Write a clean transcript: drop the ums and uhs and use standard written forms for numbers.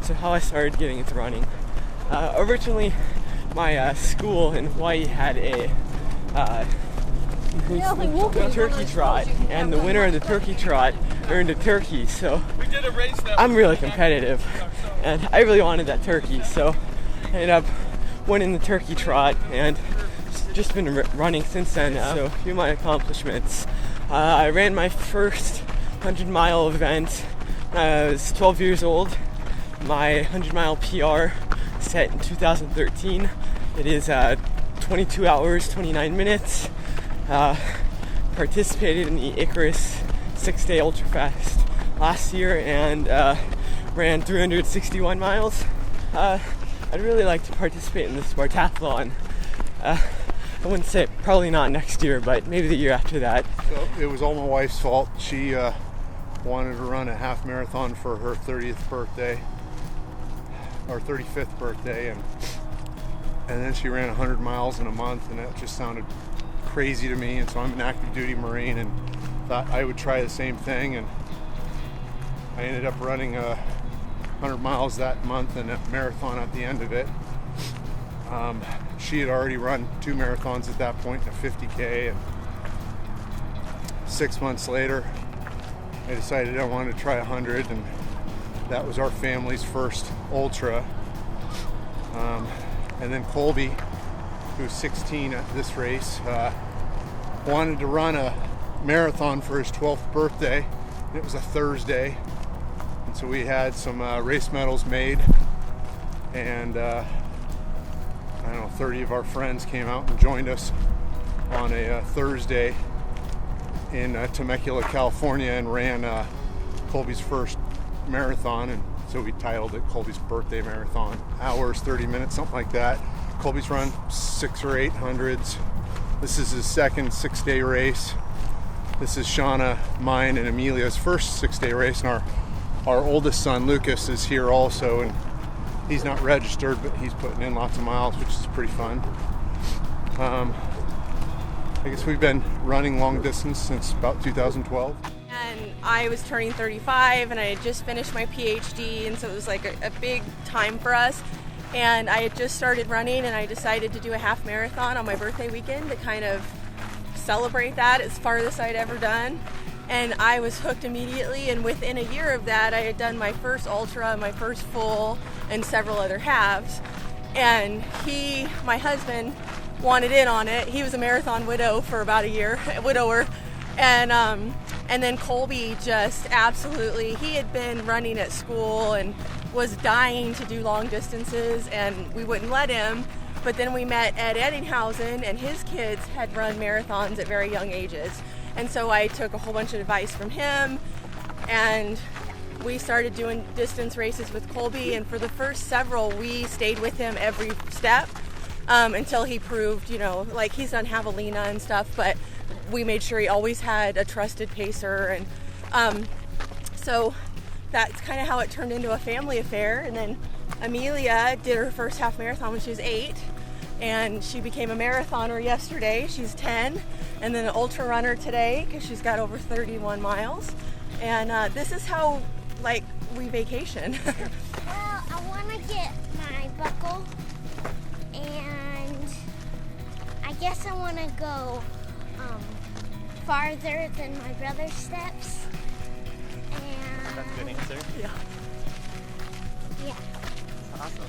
So how I started getting into running. Originally, my school in Hawaii had a turkey trot, and the winner of the turkey trot earned a turkey. So I'm really competitive, and I really wanted that turkey. So I ended up winning the turkey trot, and just been running since then. So a few of my accomplishments. I ran my first 100-mile event when I was 12 years old. My 100-mile PR set in 2013. It is 22 hours, 29 minutes. Participated in the Icarus 6-day Ultra Fast last year and ran 361 miles. I'd really like to participate in the Spartathlon. I wouldn't say probably not next year, but maybe the year after that. So it was all my wife's fault. She wanted to run a half marathon for her 30th birthday, or 35th birthday, and then she ran 100 miles in a month, and that just sounded crazy to me. And so I'm an active duty Marine and thought I would try the same thing, and I ended up running 100 miles that month and a marathon at the end of it. She had already run 2 marathons at that point and a 50K, and 6 months later I decided I wanted to try 100, and that was our family's first ultra. And then Colby, who's 16 at this race, wanted to run a marathon for his 12th birthday. It was a Thursday, and so we had some race medals made, and I don't know, 30 of our friends came out and joined us on a Thursday in Temecula, California, and ran Colby's first marathon, and so we titled it Colby's Birthday Marathon. Hours, 30 minutes, something like that. Colby's run 6 or 8 hundreds. This is his second 6-day race. This is Shauna, mine, and Amelia's first 6-day race, and our oldest son, Lucas, is here also, and he's not registered, but he's putting in lots of miles, which is pretty fun. I guess we've been running long distance since about 2012. And I was turning 35, and I had just finished my PhD, and so it was like a big time for us. And I had just started running, and I decided to do a half marathon on my birthday weekend to kind of celebrate that. It's farthest I'd ever done. And I was hooked immediately, and within a year of that, I had done my first ultra, my first full, and several other halves. And my husband, wanted in on it. He was a marathon widower for about a year. And then Colby just absolutely, he had been running at school and was dying to do long distances, and we wouldn't let him. But then we met Ed Eddinghausen, and his kids had run marathons at very young ages. And so I took a whole bunch of advice from him, and we started doing distance races with Colby, and for the first several, we stayed with him every step until he proved, like he's done javelina and stuff, but we made sure he always had a trusted pacer, and so that's kind of how it turned into a family affair. And then Amelia did her first half marathon when she was 8, and she became a marathoner yesterday. She's 10, and then an ultra runner today because she's got over 31 miles. And this is how, we vacation. Well, I want to get my buckle, and I guess I want to go farther than my brother's steps. And That's a good answer. Yeah. Yeah. Awesome.